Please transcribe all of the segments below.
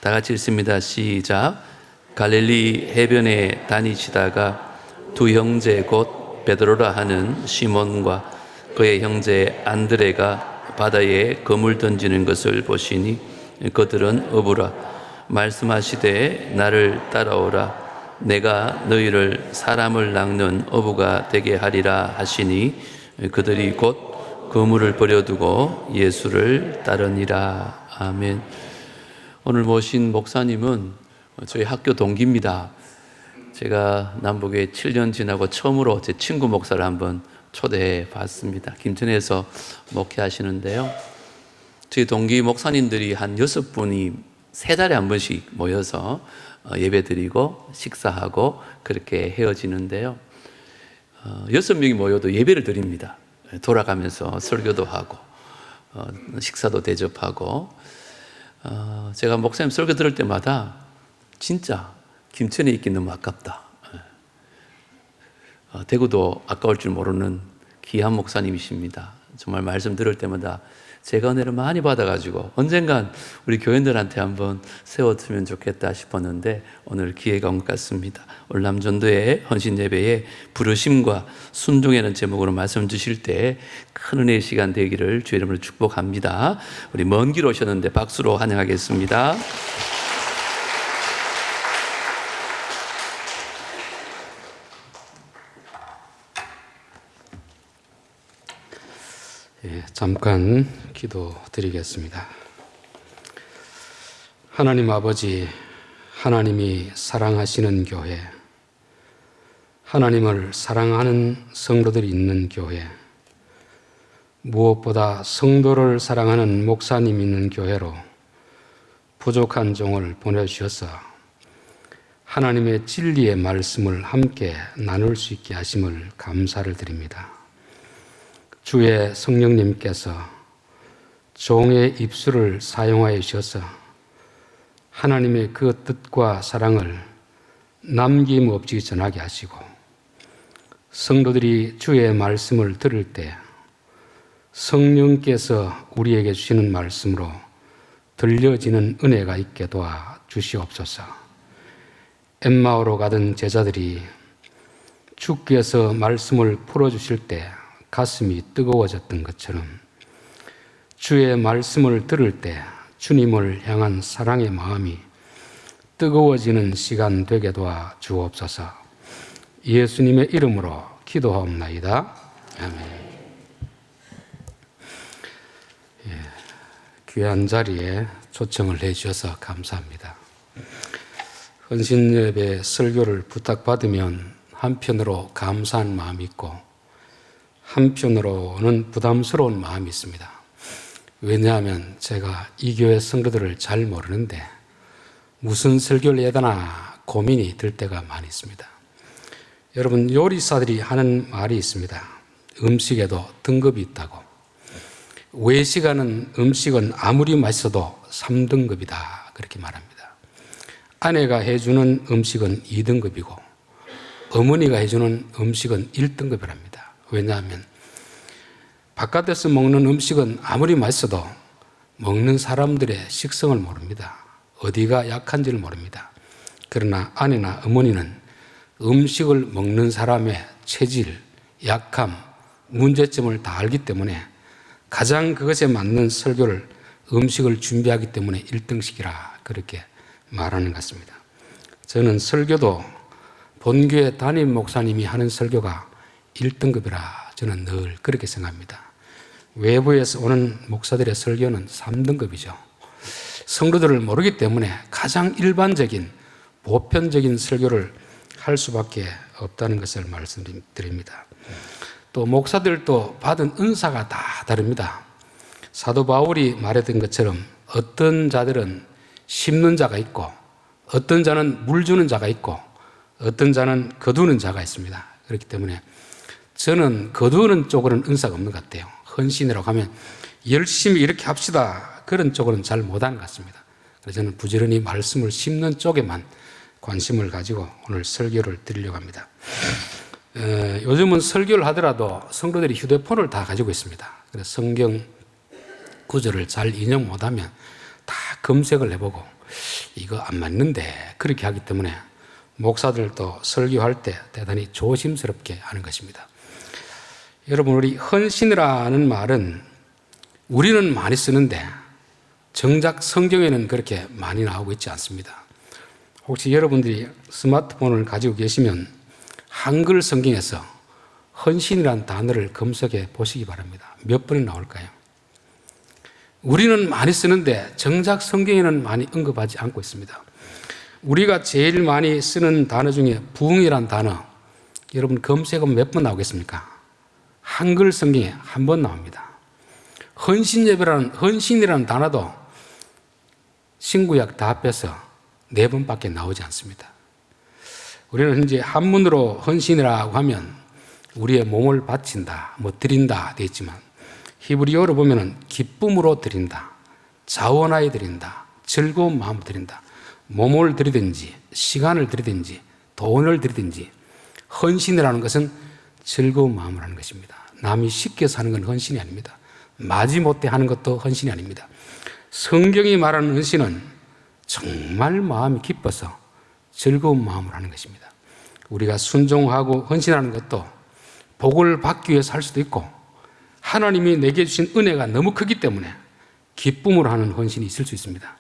다 같이 읽습니다. 시작. 갈릴리 해변에 다니시다가 두 형제 곧 베드로라 하는 시몬과 그의 형제 안드레가 바다에 그물 던지는 것을 보시니 그들은 어부라. 말씀하시되 나를 따라오라. 내가 너희를 사람을 낚는 어부가 되게 하리라 하시니 그들이 곧 그물을 버려두고 예수를 따르니라. 아멘. 오늘 모신 목사님은 저희 학교 동기입니다. 제가 남북에 7년 지나고 처음으로 제 친구 목사를 한번 초대해 봤습니다. 김천에서 목회하시는데요. 저희 동기 목사님들이 한 6분이 3달에 한 번씩 모여서 예배 드리고 식사하고 그렇게 헤어지는데요. 6명이 모여도 예배를 드립니다. 돌아가면서 설교도 하고 식사도 대접하고 제가 목사님 설교 들을 때마다 진짜 김천에 있기 너무 아깝다. 대구도 아까울 줄 모르는 귀한 목사님이십니다. 정말 말씀 들을 때마다 제가 은혜를 많이 받아가지고 언젠간 우리 교인들한테 한번 세워두면 좋겠다 싶었는데 오늘 기회가 온 것 같습니다. 오늘 남전도의 헌신예배에 부르심과 순종이라는 제목으로 말씀 주실 때 큰 은혜의 시간 되기를 주의 이름으로 축복합니다. 우리 먼 길 오셨는데 박수로 환영하겠습니다. 잠깐 기도드리겠습니다. 하나님 아버지, 하나님이 사랑하시는 교회, 하나님을 사랑하는 성도들이 있는 교회, 무엇보다 성도를 사랑하는 목사님 있는 교회로 부족한 종을 보내주셔서 하나님의 진리의 말씀을 함께 나눌 수 있게 하심을 감사를 드립니다. 주의 성령님께서 종의 입술을 사용하여 주셔서 하나님의 그 뜻과 사랑을 남김없이 전하게 하시고 성도들이 주의 말씀을 들을 때 성령께서 우리에게 주시는 말씀으로 들려지는 은혜가 있게 도와 주시옵소서. 엠마오로 가던 제자들이 주께서 말씀을 풀어주실 때 가슴이 뜨거워졌던 것처럼 주의 말씀을 들을 때 주님을 향한 사랑의 마음이 뜨거워지는 시간 되게 도와 주옵소서. 예수님의 이름으로 기도하옵나이다. 아멘. 귀한 자리에 초청을 해주셔서 감사합니다. 헌신예배 설교를 부탁받으면 한편으로 감사한 마음이 있고 한편으로는 부담스러운 마음이 있습니다. 왜냐하면 제가 이 교회 성도들을 잘 모르는데 무슨 설교를 해야 되나 고민이 들 때가 많이 있습니다. 여러분, 요리사들이 하는 말이 있습니다. 음식에도 등급이 있다고. 외식하는 음식은 아무리 맛있어도 3등급이다 그렇게 말합니다. 아내가 해주는 음식은 2등급이고 어머니가 해주는 음식은 1등급이랍니다. 왜냐하면 바깥에서 먹는 음식은 아무리 맛있어도 먹는 사람들의 식성을 모릅니다. 어디가 약한지를 모릅니다. 그러나 아내나 어머니는 음식을 먹는 사람의 체질, 약함, 문제점을 다 알기 때문에 가장 그것에 맞는 설교를 음식을 준비하기 때문에 1등씩이라 그렇게 말하는 것 같습니다. 저는 설교도 본교회 담임 목사님이 하는 설교가 1등급이라 저는 늘 그렇게 생각합니다. 외부에서 오는 목사들의 설교는 3등급이죠. 성도들을 모르기 때문에 가장 일반적인 보편적인 설교를 할 수밖에 없다는 것을 말씀드립니다. 또 목사들도 받은 은사가 다 다릅니다. 사도 바울이 말했던 것처럼 어떤 자들은 심는 자가 있고 어떤 자는 물 주는 자가 있고 어떤 자는 거두는 자가 있습니다. 그렇기 때문에 저는 거두는 쪽으로는 은사가 없는 것 같아요. 헌신이라고 하면 열심히 이렇게 합시다 그런 쪽으로는 잘 못하는 것 같습니다. 그래서 저는 부지런히 말씀을 심는 쪽에만 관심을 가지고 오늘 설교를 드리려고 합니다. 요즘은 설교를 하더라도 성도들이 휴대폰을 다 가지고 있습니다. 그래서 성경 구절을 잘 인용 못하면 다 검색을 해보고 이거 안 맞는데 그렇게 하기 때문에 목사들도 설교할 때 대단히 조심스럽게 하는 것입니다. 여러분, 우리 헌신이라는 말은 우리는 많이 쓰는데 정작 성경에는 그렇게 많이 나오고 있지 않습니다. 혹시 여러분들이 스마트폰을 가지고 계시면 한글 성경에서 헌신이라는 단어를 검색해 보시기 바랍니다. 몇 번이 나올까요? 우리는 많이 쓰는데 정작 성경에는 많이 언급하지 않고 있습니다. 우리가 제일 많이 쓰는 단어 중에 부흥이라는 단어, 여러분 검색하면 몇 번 나오겠습니까? 한글 성경에 한 번 나옵니다. 헌신이라는 단어도 신구약 다 빼서 4번밖에 나오지 않습니다. 우리는 현재 한문으로 헌신이라고 하면 우리의 몸을 바친다, 드린다 되어 있지만 히브리어로 보면은 기쁨으로 드린다, 자원하여 드린다, 즐거운 마음으로 드린다, 몸을 드리든지 시간을 드리든지 돈을 드리든지 헌신이라는 것은 즐거운 마음을 하는 것입니다. 남이 쉽게 사는 건 헌신이 아닙니다. 마지못해 하는 것도 헌신이 아닙니다. 성경이 말하는 헌신은 정말 마음이 기뻐서 즐거운 마음으로 하는 것입니다. 우리가 순종하고 헌신하는 것도 복을 받기 위해서 할 수도 있고 하나님이 내게 주신 은혜가 너무 크기 때문에 기쁨으로 하는 헌신이 있을 수 있습니다.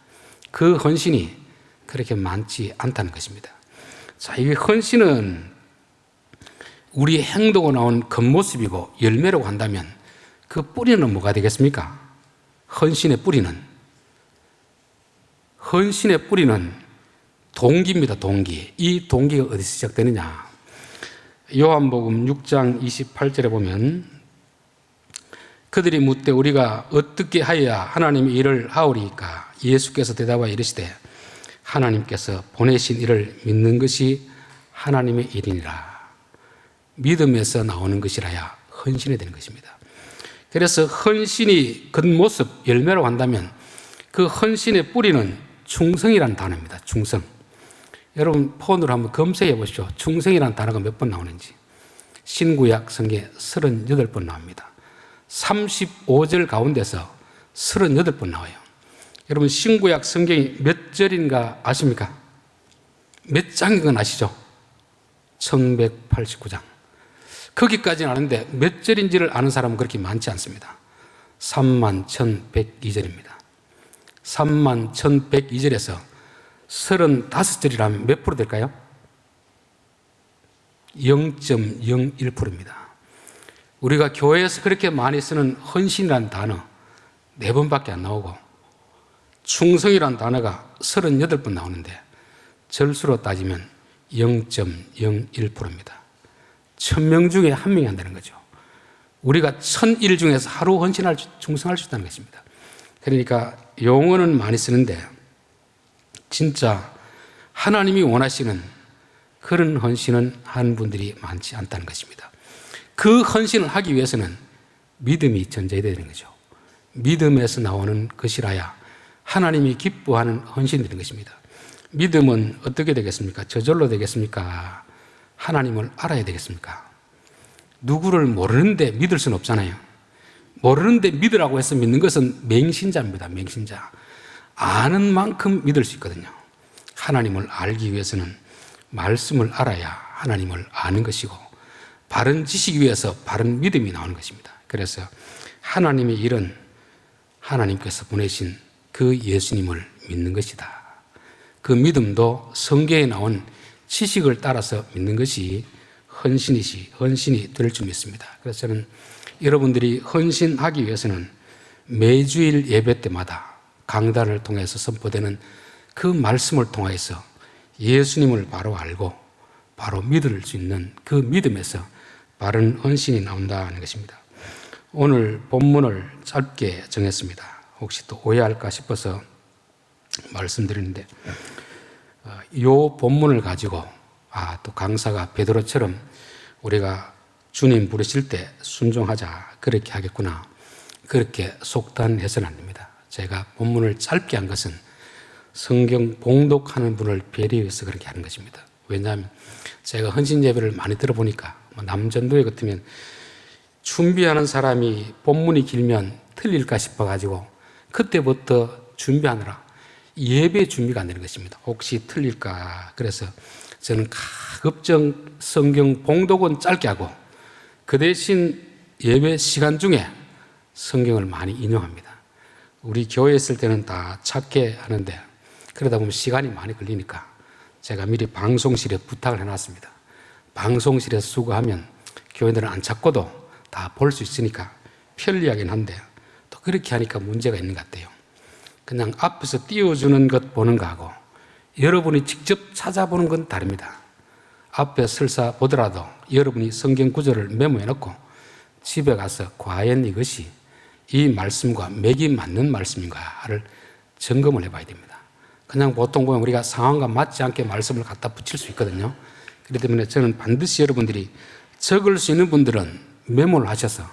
그 헌신이 그렇게 많지 않다는 것입니다. 자, 이 헌신은 우리의 행동으로 나온 겉모습이고 열매라고 한다면 그 뿌리는 뭐가 되겠습니까? 헌신의 뿌리는 동기입니다. 동기. 이 동기가 어디서 시작되느냐? 요한복음 6장 28절에 보면 그들이 묻되 우리가 어떻게 하여야 하나님의 일을 하오리까? 예수께서 대답하여 이르시되 하나님께서 보내신 이를 믿는 것이 하나님의 일이니라. 믿음에서 나오는 것이라야 헌신이 되는 것입니다. 그래서 헌신이 겉모습, 열매라고 한다면 그 헌신의 뿌리는 충성이라는 단어입니다. 충성. 여러분 폰으로 한번 검색해 보십시오. 충성이라는 단어가 몇 번 나오는지. 신구약 성경에 38번 나옵니다. 35절 가운데서 38번 나와요. 여러분 신구약 성경이 몇 절인가 아십니까? 몇 장인 건 아시죠? 1189장. 거기까지는 아는데 몇 절인지를 아는 사람은 그렇게 많지 않습니다. 31,102절입니다. 31,102절에서 35절이라면 몇 프로 될까요? 0.01%입니다. 우리가 교회에서 그렇게 많이 쓰는 헌신이라는 단어 4번밖에 안 나오고 충성이라는 단어가 38번 나오는데 절수로 따지면 0.01%입니다. 1000명 중에 1명이 한다는 거죠. 우리가 1000일 중에서 하루 충성할 수 있다는 것입니다. 그러니까 용어는 많이 쓰는데 진짜 하나님이 원하시는 그런 헌신은 하는 분들이 많지 않다는 것입니다. 그 헌신을 하기 위해서는 믿음이 전제해야 되는 거죠. 믿음에서 나오는 것이라야 하나님이 기뻐하는 헌신이 되는 것입니다. 믿음은 어떻게 되겠습니까? 저절로 되겠습니까? 하나님을 알아야 되겠습니까? 누구를 모르는데 믿을 수는 없잖아요. 모르는데 믿으라고 해서 믿는 것은 맹신자입니다. 맹신자. 아는 만큼 믿을 수 있거든요. 하나님을 알기 위해서는 말씀을 알아야 하나님을 아는 것이고 바른 지식이 위해서 바른 믿음이 나오는 것입니다. 그래서 하나님의 일은 하나님께서 보내신 그 예수님을 믿는 것이다. 그 믿음도 성경에 나온 지식을 따라서 믿는 것이 헌신이 될 줄 믿습니다. 그래서 저는 여러분들이 헌신하기 위해서는 매주일 예배 때마다 강단을 통해서 선포되는 그 말씀을 통해서 예수님을 바로 알고 바로 믿을 수 있는 그 믿음에서 바른 헌신이 나온다는 것입니다. 오늘 본문을 짧게 정했습니다. 혹시 또 오해할까 싶어서 말씀드리는데 이 본문을 가지고 또 강사가 베드로처럼 우리가 주님 부르실 때 순종하자 그렇게 하겠구나 그렇게 속단해서는 안 됩니다. 제가 본문을 짧게 한 것은 성경 봉독하는 분을 배려해서 그렇게 하는 것입니다. 왜냐하면 제가 헌신 예배를 많이 들어보니까 남전도회 같으면 준비하는 사람이 본문이 길면 틀릴까 싶어가지고 그때부터 준비하느라 예배 준비가 안 되는 것입니다. 혹시 틀릴까? 그래서 저는 가급적 성경 봉독은 짧게 하고 그 대신 예배 시간 중에 성경을 많이 인용합니다. 우리 교회에 있을 때는 다 찾게 하는데 그러다 보면 시간이 많이 걸리니까 제가 미리 방송실에 부탁을 해놨습니다. 방송실에서 수거하면 교회들은 안 찾고도 다 볼 수 있으니까 편리하긴 한데 또 그렇게 하니까 문제가 있는 것 같아요. 그냥 앞에서 띄워주는 것 보는 거하고 여러분이 직접 찾아보는 건 다릅니다. 앞에 설사 보더라도 여러분이 성경 구절을 메모해 놓고 집에 가서 과연 이것이 이 말씀과 맥이 맞는 말씀인가를 점검을 해봐야 됩니다. 그냥 보통 보면 우리가 상황과 맞지 않게 말씀을 갖다 붙일 수 있거든요. 그렇기 때문에 저는 반드시 여러분들이 적을 수 있는 분들은 메모를 하셔서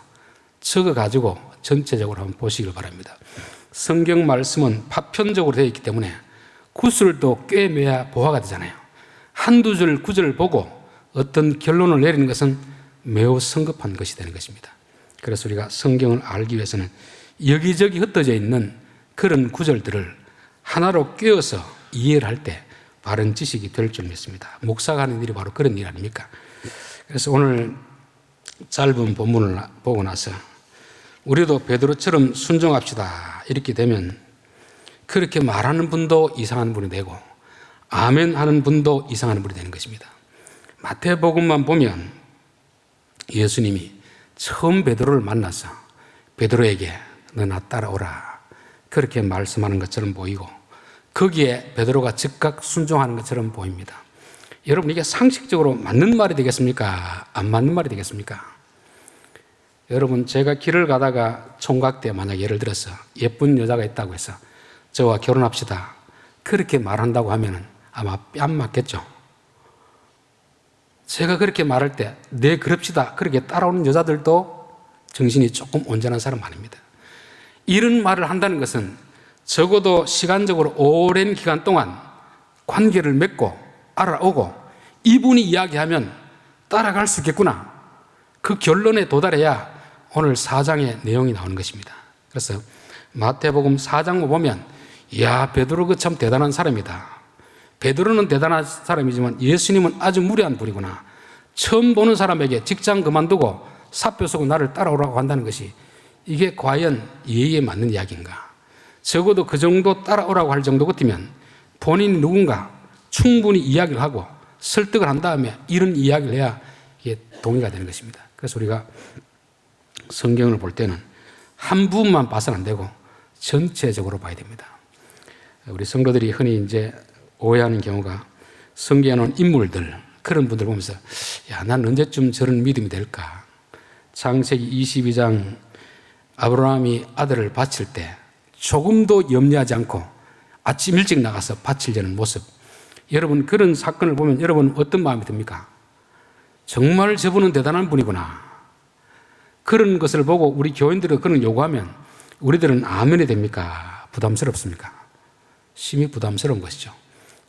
적어가지고 전체적으로 한번 보시길 바랍니다. 성경 말씀은 파편적으로 되어 있기 때문에 구술도 꿰매야 보화가 되잖아요. 한두 줄 구절을 보고 어떤 결론을 내리는 것은 매우 성급한 것이 되는 것입니다. 그래서 우리가 성경을 알기 위해서는 여기저기 흩어져 있는 그런 구절들을 하나로 꿰어서 이해를 할 때 바른 지식이 될 줄 믿습니다. 목사가 하는 일이 바로 그런 일 아닙니까? 그래서 오늘 짧은 본문을 보고 나서 우리도 베드로처럼 순종합시다 이렇게 되면 그렇게 말하는 분도 이상한 분이 되고 아멘 하는 분도 이상한 분이 되는 것입니다. 마태복음만 보면 예수님이 처음 베드로를 만나서 베드로에게 너 나 따라오라 그렇게 말씀하는 것처럼 보이고 거기에 베드로가 즉각 순종하는 것처럼 보입니다. 여러분 이게 상식적으로 맞는 말이 되겠습니까? 안 맞는 말이 되겠습니까? 여러분 제가 길을 가다가 총각 때 만약 예를 들어서 예쁜 여자가 있다고 해서 저와 결혼합시다 그렇게 말한다고 하면 아마 뺨 맞겠죠. 제가 그렇게 말할 때 네 그럽시다 그렇게 따라오는 여자들도 정신이 조금 온전한 사람 아닙니다. 이런 말을 한다는 것은 적어도 시간적으로 오랜 기간 동안 관계를 맺고 알아오고 이분이 이야기하면 따라갈 수 있겠구나 그 결론에 도달해야 오늘 4장의 내용이 나오는 것입니다. 그래서 마태복음 4장 보면 이야 베드로 그 참 대단한 사람이다. 베드로는 대단한 사람이지만 예수님은 아주 무례한 분이구나. 처음 보는 사람에게 직장 그만두고 사표 쓰고 나를 따라오라고 한다는 것이 이게 과연 예의에 맞는 이야기인가? 적어도 그 정도 따라오라고 할 정도 같으면 본인이 누군가 충분히 이야기를 하고 설득을 한 다음에 이런 이야기를 해야 이게 동의가 되는 것입니다. 그래서 우리가 성경을 볼 때는 한 부분만 봐서는 안 되고 전체적으로 봐야 됩니다. 우리 성도들이 흔히 이제 오해하는 경우가 성경에 나온 인물들 그런 분들 보면서 야, 난 언제쯤 저런 믿음이 될까? 창세기 22장 아브라함이 아들을 바칠 때 조금도 염려하지 않고 아침 일찍 나가서 바치려는 모습 여러분 그런 사건을 보면 여러분 어떤 마음이 듭니까? 정말 저분은 대단한 분이구나. 그런 것을 보고 우리 교인들은 그런 요구하면 우리들은 아멘이 됩니까? 부담스럽습니까? 심히 부담스러운 것이죠.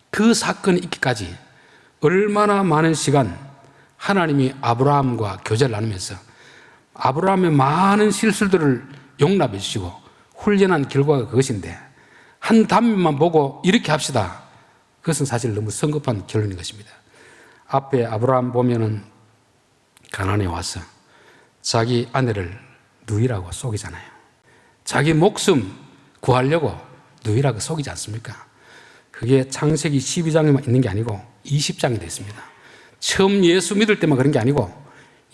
그 사건이 있기까지 얼마나 많은 시간 하나님이 아브라함과 교제를 나누면서 아브라함의 많은 실수들을 용납해 주시고 훈련한 결과가 그것인데 한 단면만 보고 이렇게 합시다. 그것은 사실 너무 성급한 결론인 것입니다. 앞에 아브라함 보면은 가나안에 와서 자기 아내를 누이라고 속이잖아요. 자기 목숨 구하려고 누이라고 속이지 않습니까? 그게 창세기 12장에만 있는 게 아니고 20장이 됐습니다. 처음 예수 믿을 때만 그런 게 아니고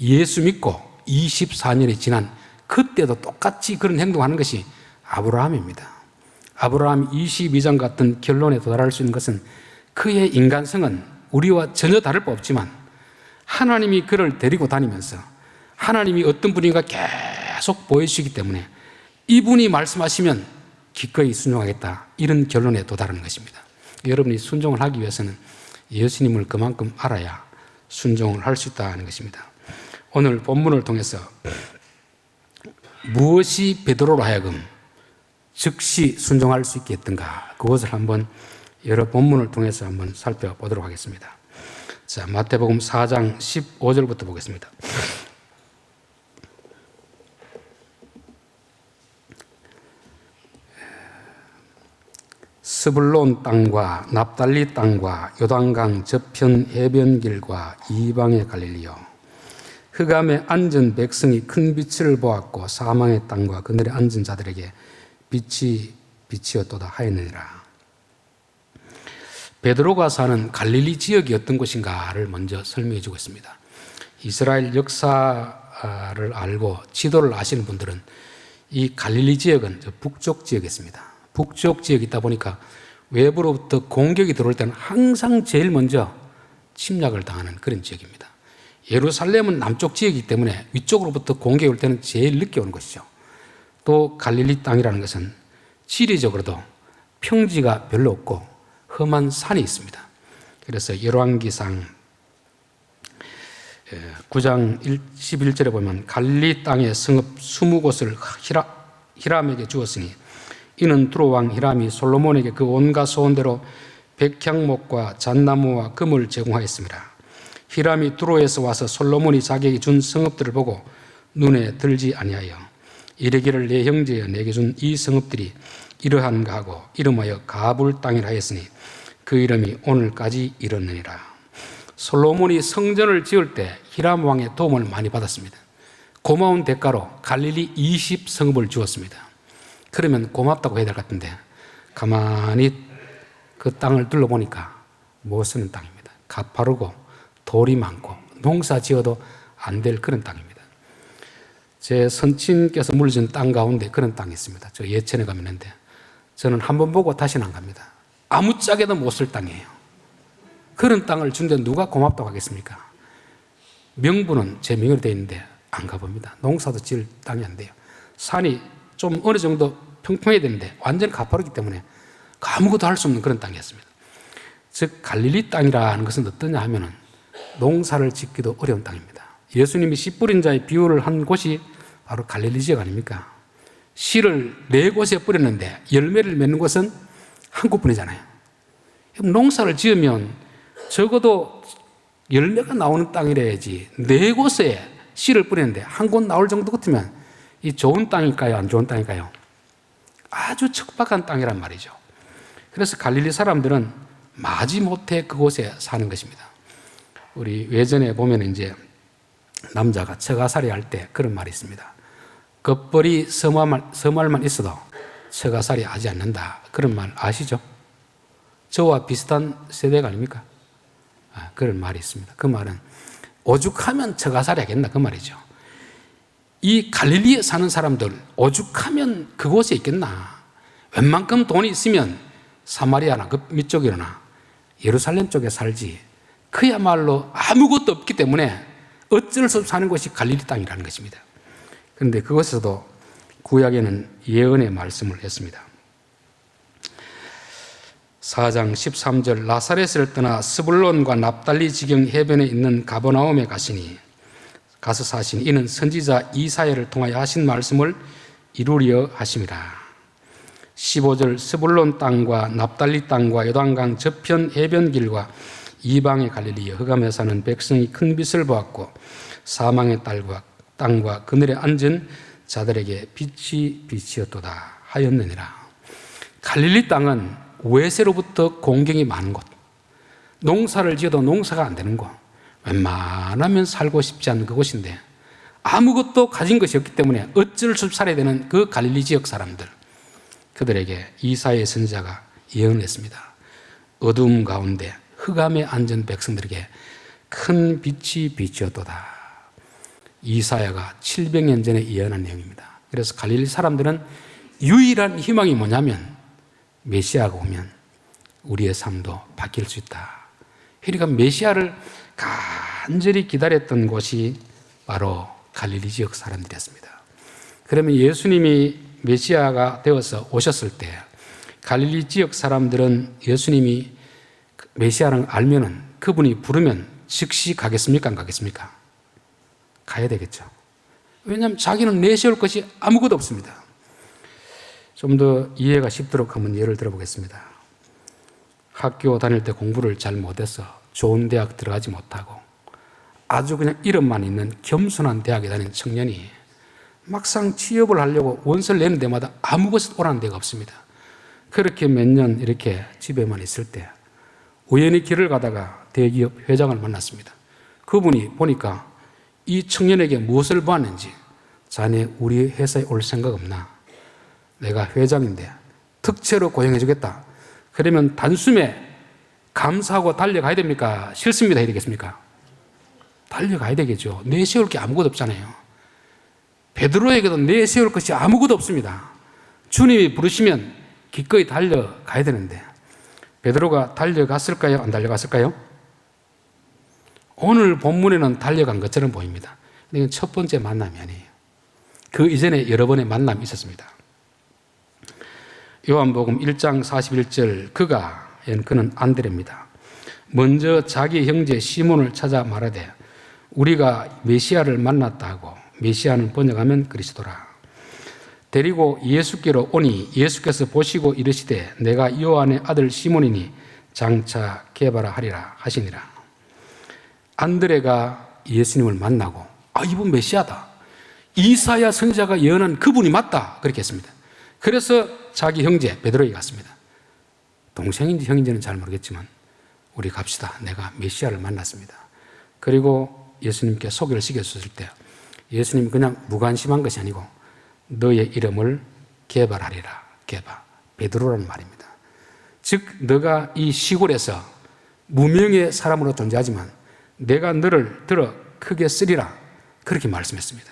예수 믿고 24년이 지난 그때도 똑같이 그런 행동하는 것이 아브라함입니다. 아브라함 22장 같은 결론에 도달할 수 있는 것은 그의 인간성은 우리와 전혀 다를 바 없지만 하나님이 그를 데리고 다니면서 하나님이 어떤 분인가 계속 보여주시기 때문에 이분이 말씀하시면 기꺼이 순종하겠다 이런 결론에 도달하는 것입니다. 여러분이 순종을 하기 위해서는 예수님을 그만큼 알아야 순종을 할 수 있다는 것입니다. 오늘 본문을 통해서 무엇이 베드로로 하여금 즉시 순종할 수 있게 했던가 그것을 한번 여러 본문을 통해서 한번 살펴보도록 하겠습니다. 자, 마태복음 4장 15절부터 보겠습니다. 스불론 땅과 납달리 땅과 요단강 저편 해변길과 이방의 갈릴리요, 흑암에 앉은 백성이 큰 빛을 보았고 사망의 땅과 그늘에 앉은 자들에게 빛이 빛이었도다 하였느니라. 베드로가 사는 갈릴리 지역이 어떤 곳인가를 먼저 설명해 주고 있습니다. 이스라엘 역사를 알고 지도를 아시는 분들은 이 갈릴리 지역은 북쪽 지역에 있습니다. 북쪽 지역에 있다 보니까 외부로부터 공격이 들어올 때는 항상 제일 먼저 침략을 당하는 그런 지역입니다. 예루살렘은 남쪽 지역이기 때문에 위쪽으로부터 공격이 올 때는 제일 늦게 오는 것이죠. 또 갈릴리 땅이라는 것은 지리적으로도 평지가 별로 없고 험한 산이 있습니다. 그래서 열왕기상 9장 11절에 보면 갈릴리 땅의 성읍 20곳을 히람에게 주었으니 이는 두로 왕 히람이 솔로몬에게 그 온갖 소원대로 백향목과 잣나무와 금을 제공하였습니다. 히람이 두로에서 와서 솔로몬이 자기에게 준 성읍들을 보고 눈에 들지 아니하여 이르기를 내 형제여 내게 준 이 성읍들이 이러한가 하고 이름하여 가불 땅이라 하였으니 그 이름이 오늘까지 이르느니라. 솔로몬이 성전을 지을 때 히람 왕의 도움을 많이 받았습니다. 고마운 대가로 갈릴리 20성읍을 주었습니다. 그러면 고맙다고 해야 될 것 같은데 가만히 그 땅을 둘러보니까 못 쓰는 땅입니다. 가파르고 돌이 많고 농사 지어도 안 될 그런 땅입니다. 제 선친께서 물려준 땅 가운데 그런 땅이 있습니다. 저 예천에 가면 있는데 저는 한 번 보고 다시는 안 갑니다. 아무짝에도 못 쓸 땅이에요. 그런 땅을 준데 누가 고맙다고 하겠습니까? 명부는 제 명의로 되어 있는데 안 가봅니다. 농사도 지을 땅이 안 돼요. 산이 좀 어느 정도 평평해야 되는데 완전히 가파르기 때문에 아무것도 할 수 없는 그런 땅이었습니다. 즉 갈릴리 땅이라는 것은 어떠냐 하면은 농사를 짓기도 어려운 땅입니다. 예수님이 씨 뿌린 자의 비유를 한 곳이 바로 갈릴리 지역 아닙니까? 씨를 4곳에 뿌렸는데 열매를 맺는 곳은 한 곳뿐이잖아요. 농사를 지으면 적어도 열매가 나오는 땅이라야지 4곳에 씨를 뿌리는데 한 곳 나올 정도 같으면 이 좋은 땅일까요? 안 좋은 땅일까요? 아주 척박한 땅이란 말이죠. 그래서 갈릴리 사람들은 마지못해 그곳에 사는 것입니다. 우리 외전에 보면 이제 남자가 처가살이 할 때 그런 말이 있습니다. 겉벌이 서말만 있어도 처가살이 하지 않는다. 그런 말 아시죠? 저와 비슷한 세대가 아닙니까? 그런 말이 있습니다. 그 말은 오죽하면 처가살이 하겠나 그 말이죠. 이 갈릴리에 사는 사람들 오죽하면 그곳에 있겠나. 웬만큼 돈이 있으면 사마리아나 그 밑쪽이나 예루살렘 쪽에 살지. 그야말로 아무것도 없기 때문에 어쩔 수 없이 사는 곳이 갈릴리 땅이라는 것입니다. 그런데 그곳에서도 구약에는 예언의 말씀을 했습니다. 4장 13절 나사렛을 떠나 스불론과 납달리 지경 해변에 있는 가버나움에 가서 사시니 이는 선지자 이사야를 통하여 하신 말씀을 이루려 하심이라. 15절 스불론 땅과 납달리 땅과 요단강 저편 해변길과 이방의 갈릴리여 흑암에 사는 백성이 큰 빛을 보았고 사망의 땅과 그늘에 앉은 자들에게 빛이 빛이었도다 하였느니라. 갈릴리 땅은 외세로부터 공경이 많은 곳, 농사를 지어도 농사가 안 되는 곳, 웬만하면 살고 싶지 않은 그곳인데 아무것도 가진 것이 없기 때문에 어쩔 수 없이 살아야 되는 그 갈릴리 지역 사람들, 그들에게 이사야의 선지자가 예언했습니다. 어둠 가운데 흑암에 앉은 백성들에게 큰 빛이 빛이었도다. 이사야가 700년 전에 예언한 내용입니다. 그래서 갈릴리 사람들은 유일한 희망이 뭐냐면 메시아가 오면 우리의 삶도 바뀔 수 있다. 그러니까 메시아를 간절히 기다렸던 곳이 바로 갈릴리 지역 사람들이었습니다. 그러면 예수님이 메시아가 되어서 오셨을 때 갈릴리 지역 사람들은 예수님이 메시아를 알면은 그분이 부르면 즉시 가겠습니까? 안 가겠습니까? 가야 되겠죠. 왜냐하면 자기는 내세울 것이 아무것도 없습니다. 좀 더 이해가 쉽도록 한번 예를 들어보겠습니다. 학교 다닐 때 공부를 잘 못해서 좋은 대학 들어가지 못하고 아주 그냥 이름만 있는 겸손한 대학에 다니는 청년이 막상 취업을 하려고 원서를 내는 데마다 아무것도 오라는 데가 없습니다. 그렇게 몇 년 이렇게 집에만 있을 때 우연히 길을 가다가 대기업 회장을 만났습니다. 그분이 보니까 이 청년에게 무엇을 보았는지, 자네 우리 회사에 올 생각 없나? 내가 회장인데 특채로 고용해 주겠다. 그러면 단숨에 감사하고 달려가야 됩니까? 싫습니다 해야 되겠습니까? 달려가야 되겠죠. 내세울 게 아무것도 없잖아요. 베드로에게도 내세울 것이 아무것도 없습니다. 주님이 부르시면 기꺼이 달려가야 되는데 베드로가 달려갔을까요? 안 달려갔을까요? 오늘 본문에는 달려간 것처럼 보입니다. 이건 첫 번째 만남이 아니에요. 그 이전에 여러 번의 만남이 있었습니다. 요한복음 1장 41절 그는 안드레입니다. 먼저 자기 형제 시몬을 찾아 말하되 우리가 메시아를 만났다 하고, 메시아는 번역하면 그리스도라. 데리고 예수께로 오니 예수께서 보시고 이르시되 내가 요한의 아들 시몬이니 장차 게바라 하시니라. 안드레가 예수님을 만나고 이분 메시아다, 이사야 선지자가 예언한 그분이 맞다, 그렇게 했습니다. 그래서 자기 형제 베드로에게 갔습니다. 동생인지 형인지는 잘 모르겠지만 우리 갑시다, 내가 메시아를 만났습니다. 그리고 예수님께 소개를 시켜줬을 때 예수님이 그냥 무관심한 것이 아니고 너의 이름을 게발하리라. 게바, 베드로라는 말입니다. 즉 너가 이 시골에서 무명의 사람으로 존재하지만 내가 너를 들어 크게 쓰리라, 그렇게 말씀했습니다.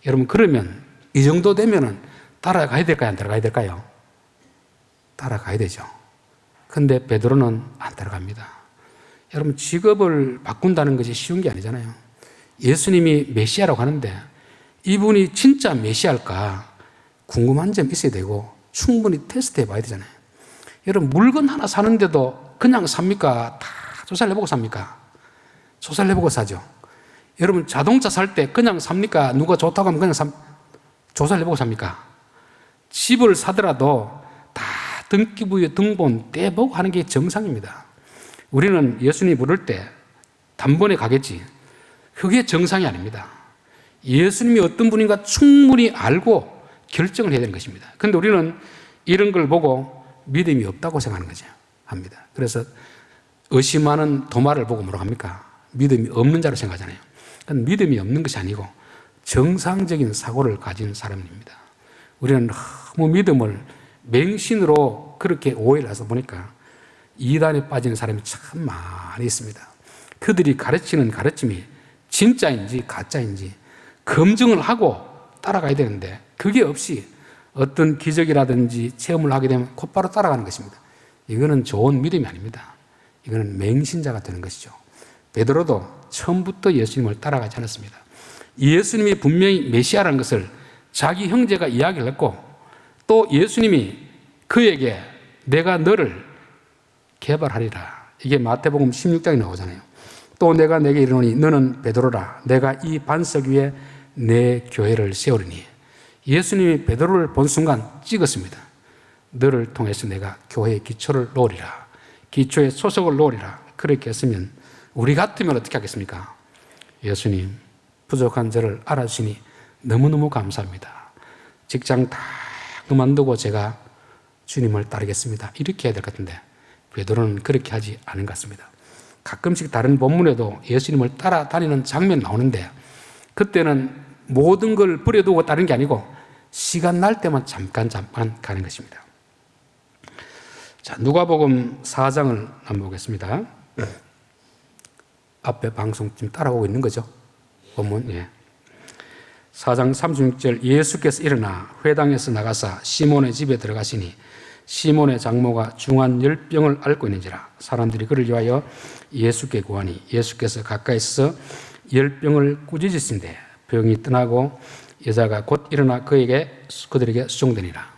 여러분, 그러면 이 정도 되면은 따라가야 될까요? 안 따라가야 될까요? 따라가야 되죠. 근데 베드로는 안 따라갑니다. 여러분, 직업을 바꾼다는 것이 쉬운 게 아니잖아요. 예수님이 메시아라고 하는데 이분이 진짜 메시아일까 궁금한 점이 있어야 되고 충분히 테스트해 봐야 되잖아요. 여러분, 물건 하나 사는데도 그냥 삽니까? 다 조사를 해보고 삽니까? 조사를 해보고 사죠. 여러분, 자동차 살 때 그냥 삽니까? 누가 좋다고 하면 그냥 조사를 해보고 삽니까? 집을 사더라도 다 등기부에 등본 떼보고 하는 게 정상입니다. 우리는 예수님이 부를 때 단번에 가겠지, 그게 정상이 아닙니다. 예수님이 어떤 분인가 충분히 알고 결정을 해야 되는 것입니다. 그런데 우리는 이런 걸 보고 믿음이 없다고 생각하는 거죠. 합니다. 그래서 의심하는 도마를 보고 뭐라고 합니까? 믿음이 없는 자로 생각하잖아요. 그건 믿음이 없는 것이 아니고 정상적인 사고를 가진 사람입니다. 우리는 너무 믿음을 맹신으로 그렇게 오해를 해서 보니까 이단에 빠지는 사람이 참 많이 있습니다. 그들이 가르치는 가르침이 진짜인지 가짜인지 검증을 하고 따라가야 되는데 그게 없이 어떤 기적이라든지 체험을 하게 되면 곧바로 따라가는 것입니다. 이거는 좋은 믿음이 아닙니다. 이거는 맹신자가 되는 것이죠. 베드로도 처음부터 예수님을 따라가지 않았습니다. 예수님이 분명히 메시아라는 것을 자기 형제가 이야기를 했고 또 예수님이 그에게 내가 너를 개발하리라, 이게 마태복음 16장에 나오잖아요. 또 내가 내게 이르노니 너는 베드로라, 내가 이 반석 위에 내 교회를 세우리니. 예수님이 베드로를 본 순간 찍었습니다. 너를 통해서 내가 교회의 기초를 놓으리라, 기초의 소속을 놓으리라. 그렇게 했으면 우리 같으면 어떻게 하겠습니까? 예수님, 부족한 저를 알아주시니 너무너무 감사합니다. 직장 다 그만두고 제가 주님을 따르겠습니다, 이렇게 해야 될 것 같은데 베드로는 그렇게 하지 않은 것 같습니다. 가끔씩 다른 본문에도 예수님을 따라다니는 장면 나오는데 그때는 모든 걸 버려두고 따르는 게 아니고 시간 날 때만 잠깐 가는 것입니다. 자, 누가복음 4장을 한번 보겠습니다. 앞에 방송 지금 따라오고 있는 거죠? 본문. 예. 4장 36절 예수께서 일어나 회당에서 나가사 시몬의 집에 들어가시니 시몬의 장모가 중한 열병을 앓고 있는지라 사람들이 그를 위하여 예수께 구하니 예수께서 가까이서 열병을 꾸짖으신데 병이 떠나고 여자가 곧 일어나 그들에게 수종되니라.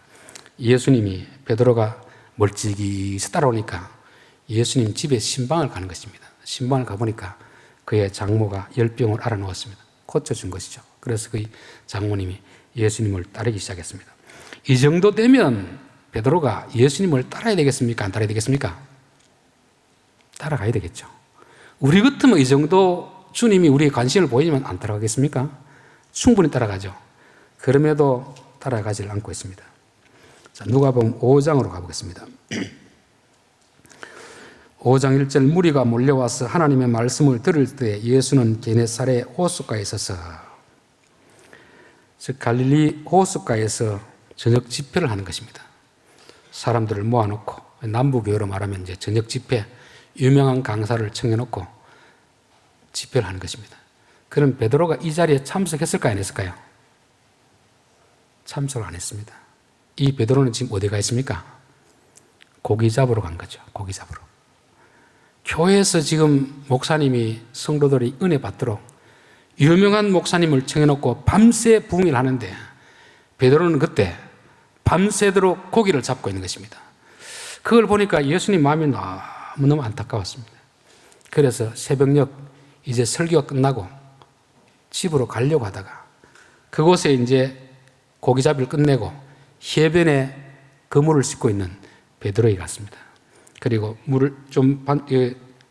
예수님이 베드로가 멀찍이 따라오니까 예수님 집에 신방을 가는 것입니다. 신방을 가보니까 그의 장모가 열병을 앓아누웠습니다. 고쳐준 것이죠. 그래서 그 장모님이 예수님을 따르기 시작했습니다. 이 정도 되면 베드로가 예수님을 따라야 되겠습니까? 안 따라야 되겠습니까? 따라가야 되겠죠. 우리 같으면 이 정도 주님이 우리의 관심을 보이면 안 따라가겠습니까? 충분히 따라가죠. 그럼에도 따라가지 않고 있습니다. 자, 누가복음 5장으로 가보겠습니다. 5장 1절 무리가 몰려와서 하나님의 말씀을 들을 때 예수는 게네사렛 호숫가에 있어서, 즉 갈릴리 호숫가에서 저녁 집회를 하는 것입니다. 사람들을 모아놓고, 남부교회로 말하면 이제 저녁 집회, 유명한 강사를 청해놓고 집회를 하는 것입니다. 그럼 베드로가 이 자리에 참석했을까요, 안 했을까요? 참석을 안 했습니다. 이 베드로는 지금 어디 가 있습니까? 고기 잡으러 간 거죠. 고기 잡으러. 교회에서 지금 목사님이 성도들이 은혜 받도록 유명한 목사님을 청해놓고 밤새 부흥을 하는데 베드로는 그때 밤새도록 고기를 잡고 있는 것입니다. 그걸 보니까 예수님 마음이 너무너무 안타까웠습니다. 그래서 새벽녘 이제 설교가 끝나고 집으로 가려고 하다가 그곳에 이제 고기잡이를 끝내고 해변에 그물을 싣고 있는 베드로에게 갔습니다. 그리고 물을 좀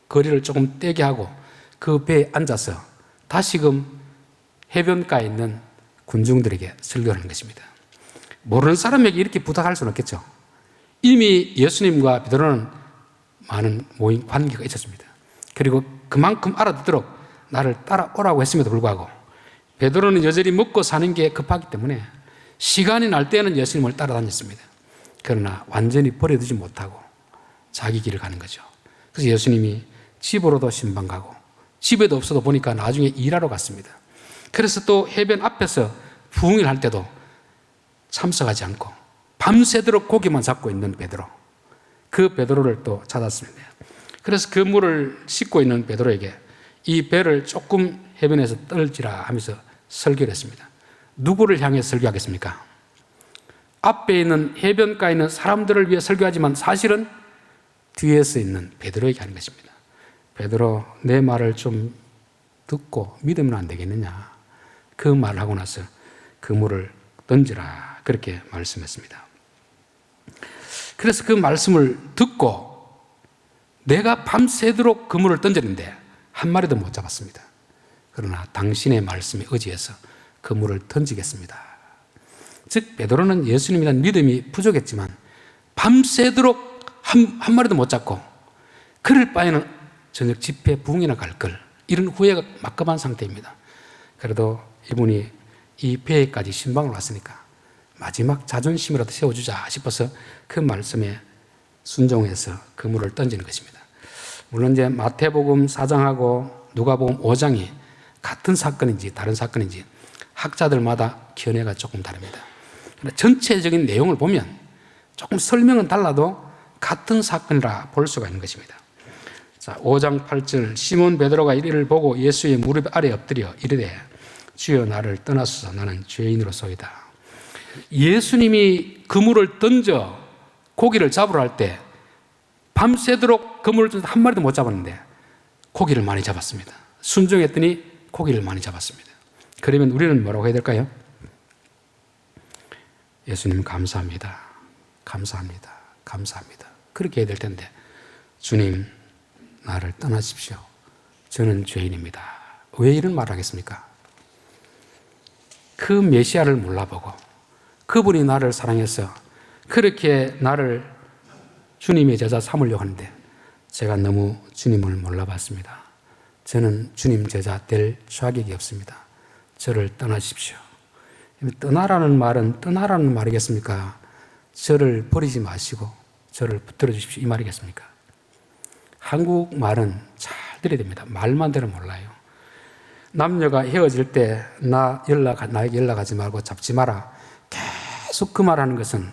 거리를 조금 떼게 하고 그 배에 앉아서 다시금 해변가에 있는 군중들에게 설교하는 것입니다. 모르는 사람에게 이렇게 부탁할 수는 없겠죠. 이미 예수님과 베드로는 많은 모임 관계가 있었습니다. 그리고 그만큼 알아듣도록 나를 따라오라고 했음에도 불구하고 베드로는 여전히 먹고 사는 게 급하기 때문에 시간이 날 때는 예수님을 따라다녔습니다. 그러나 완전히 버려두지 못하고 자기 길을 가는 거죠. 그래서 예수님이 집으로도 신방 가고 집에도 없어도 보니까 나중에 일하러 갔습니다. 그래서 또 해변 앞에서 부흥을 할 때도 참석하지 않고 밤새도록 고기만 잡고 있는 베드로, 그 베드로를 또 찾았습니다. 그래서 그 물을 싣고 있는 베드로에게 이 배를 조금 해변에서 떨지라 하면서 설교를 했습니다. 누구를 향해 설교하겠습니까? 앞에 있는 해변가에 있는 사람들을 위해 설교하지만 사실은 뒤에서 있는 베드로에게 하는 것입니다. 베드로, 내 말을 좀 듣고 믿으면 안 되겠느냐. 그 말을 하고 나서 그물을 던지라 그렇게 말씀했습니다. 그래서 그 말씀을 듣고 내가 밤새도록 그물을 던졌는데 한 마리도 못 잡았습니다. 그러나 당신의 말씀에 의지해서 그물을 던지겠습니다. 즉 베드로는 예수님에 대한 믿음이 부족했지만 밤새도록 한 마리도 못 잡고 그럴 바에는 저녁 집회 부흥이나 갈 걸, 이런 후회가 막급한 상태입니다. 그래도 이분이 이 배에까지 신방을 왔으니까 마지막 자존심이라도 세워주자 싶어서 그 말씀에 순종해서 그물을 던지는 것입니다. 물론 이제 마태복음 4장하고 누가복음 5장이 같은 사건인지 다른 사건인지 학자들마다 견해가 조금 다릅니다. 전체적인 내용을 보면 조금 설명은 달라도 같은 사건이라 볼 수가 있는 것입니다. 자, 5장 8절 시몬 베드로가 이를 보고 예수의 무릎 아래 엎드려 이르되 주여 나를 떠나소서 나는 죄인으로소이다. 예수님이 그물을 던져 고기를 잡으러 할 때 밤새도록 그물을 던져 한 마리도 못 잡았는데 고기를 많이 잡았습니다. 순종했더니 고기를 많이 잡았습니다. 그러면 우리는 뭐라고 해야 될까요? 예수님 감사합니다. 감사합니다. 감사합니다. 그렇게 해야 될 텐데 주님 나를 떠나십시오. 저는 죄인입니다. 왜 이런 말을 하겠습니까? 그 메시아를 몰라보고 그분이 나를 사랑해서 그렇게 나를 주님의 제자 삼으려고 하는데 제가 너무 주님을 몰라봤습니다. 저는 주님 제자 될 자격이 없습니다. 저를 떠나십시오. 떠나라는 말은 떠나라는 말이겠습니까? 저를 버리지 마시고 저를 붙들어 주십시오 이 말이겠습니까? 한국말은 잘 들어야 됩니다. 말만 들으면 몰라요. 남녀가 헤어질 때 나에게 연락하지 말고 잡지 마라. 계속 그 말하는 것은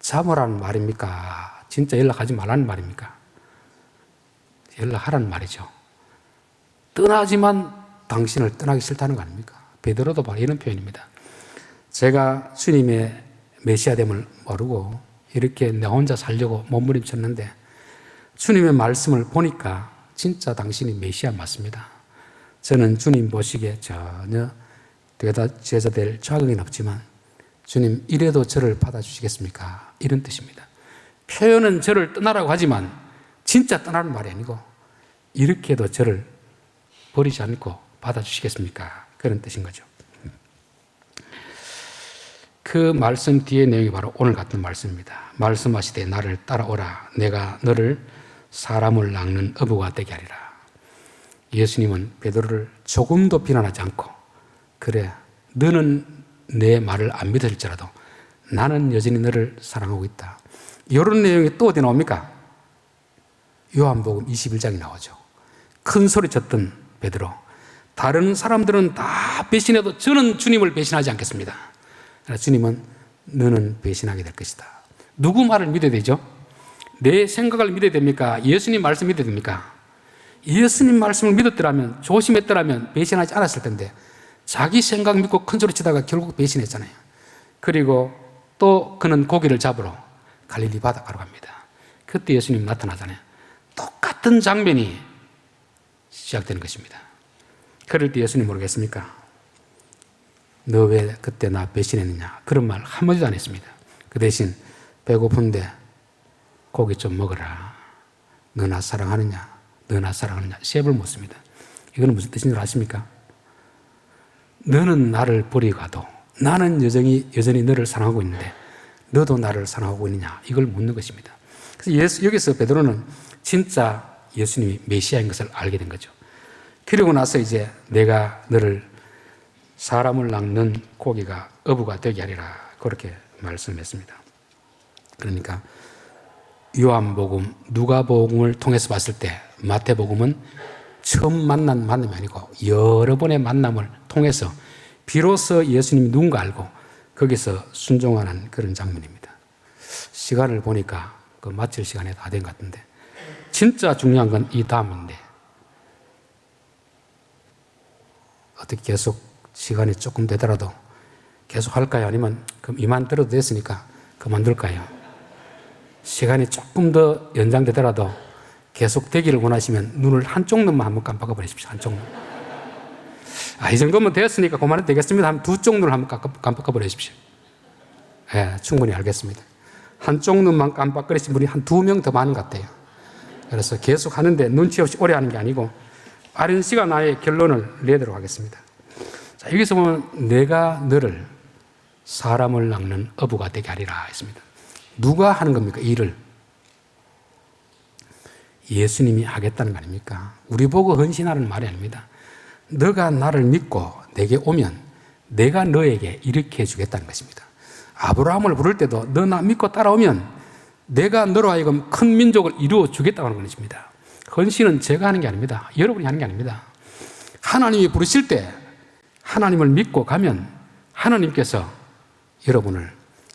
잡으라는 말입니까? 진짜 연락하지 말라는 말입니까? 연락하라는 말이죠. 떠나지만 당신을 떠나기 싫다는 거 아닙니까? 베드로도 바로 이런 표현입니다. 제가 주님의 메시아됨을 모르고 이렇게 내 혼자 살려고 몸부림쳤는데 주님의 말씀을 보니까 진짜 당신이 메시아 맞습니다. 저는 주님 보시기에 전혀 제자 될 자격은 없지만 주님 이래도 저를 받아주시겠습니까? 이런 뜻입니다. 표현은 저를 떠나라고 하지만 진짜 떠나는 말이 아니고 이렇게도 저를 버리지 않고 받아주시겠습니까? 그런 뜻인 거죠. 그 말씀 뒤에 내용이 바로 오늘 같은 말씀입니다. 말씀하시되 나를 따라오라. 내가 너를 사람을 낚는 어부가 되게 하리라. 예수님은 베드로를 조금도 비난하지 않고, 그래, 너는 내 말을 안 믿을지라도 나는 여전히 너를 사랑하고 있다. 이런 내용이 또 어디 나옵니까? 요한복음 21장이 나오죠. 큰 소리 쳤던 베드로. 다른 사람들은 다 배신해도 저는 주님을 배신하지 않겠습니다. 주님은 너는 배신하게 될 것이다. 누구 말을 믿어야 되죠? 내 생각을 믿어야 됩니까? 예수님 말씀 믿어야 됩니까? 예수님 말씀을 믿었더라면, 조심했더라면 배신하지 않았을 텐데 자기 생각 믿고 큰 소리 치다가 결국 배신했잖아요. 그리고 또 그는 고기를 잡으러 갈릴리 바닷가로 갑니다. 그때 예수님 나타나잖아요. 똑같은 장면이 시작되는 것입니다. 그럴 때 예수님 모르겠습니까? 너 왜 그때 나 배신했느냐? 그런 말 한마디도 안 했습니다. 그 대신 배고픈데 고기 좀 먹어라. 너 나 사랑하느냐? 너 나 사랑하느냐? 세 번 묻습니다. 이거는 무슨 뜻인 줄 아십니까? 너는 나를 버리고 가도 나는 여전히 너를 사랑하고 있는데 너도 나를 사랑하고 있느냐? 이걸 묻는 것입니다. 그래서 여기서 베드로는 진짜 예수님이 메시아인 것을 알게 된 거죠. 그리고 나서 이제 내가 너를 사람을 낚는 고기가 어부가 되게 하리라, 그렇게 말씀했습니다. 그러니까 요한복음, 누가복음을 통해서 봤을 때 마태복음은 처음 만난 만남이 아니고 여러 번의 만남을 통해서 비로소 예수님이 누군가 알고 거기서 순종하는 그런 장면입니다. 시간을 보니까 그 마칠 시간이 다 된 것 같은데 진짜 중요한 건 이 다음인데, 어떻게 계속 시간이 조금 되더라도 계속 할까요? 아니면 그럼 이만 들어도 됐으니까 그만둘까요? 시간이 조금 더 연장되더라도 계속 되기를 원하시면 눈을 한쪽 눈만 한번 깜빡아 버리십시오. 한쪽 눈. 이 정도면 되었으니까 그만해도 되겠습니다 하면 두 쪽 눈을 한번 깜빡아 버리십시오. 예, 충분히 알겠습니다. 한쪽 눈만 깜빡거리신 분이 한 2명 더 많은 것 같아요. 그래서 계속 하는데 눈치 없이 오래 하는 게 아니고 빠른 시간 안에 결론을 내도록 하겠습니다. 자, 여기서 보면 내가 너를 사람을 낚는 어부가 되게 하리라 했습니다. 누가 하는 겁니까? 이 일을 예수님이 하겠다는 거 아닙니까? 우리 보고 헌신하는 말이 아닙니다. 너가 나를 믿고 내게 오면 내가 너에게 이렇게 해주겠다는 것입니다. 아브라함을 부를 때도 너 나 믿고 따라오면 내가 너로 하여금 큰 민족을 이루어 주겠다고 하는 것입니다. 헌신은 제가 하는 게 아닙니다. 여러분이 하는 게 아닙니다. 하나님이 부르실 때 하나님을 믿고 가면 하나님께서 여러분을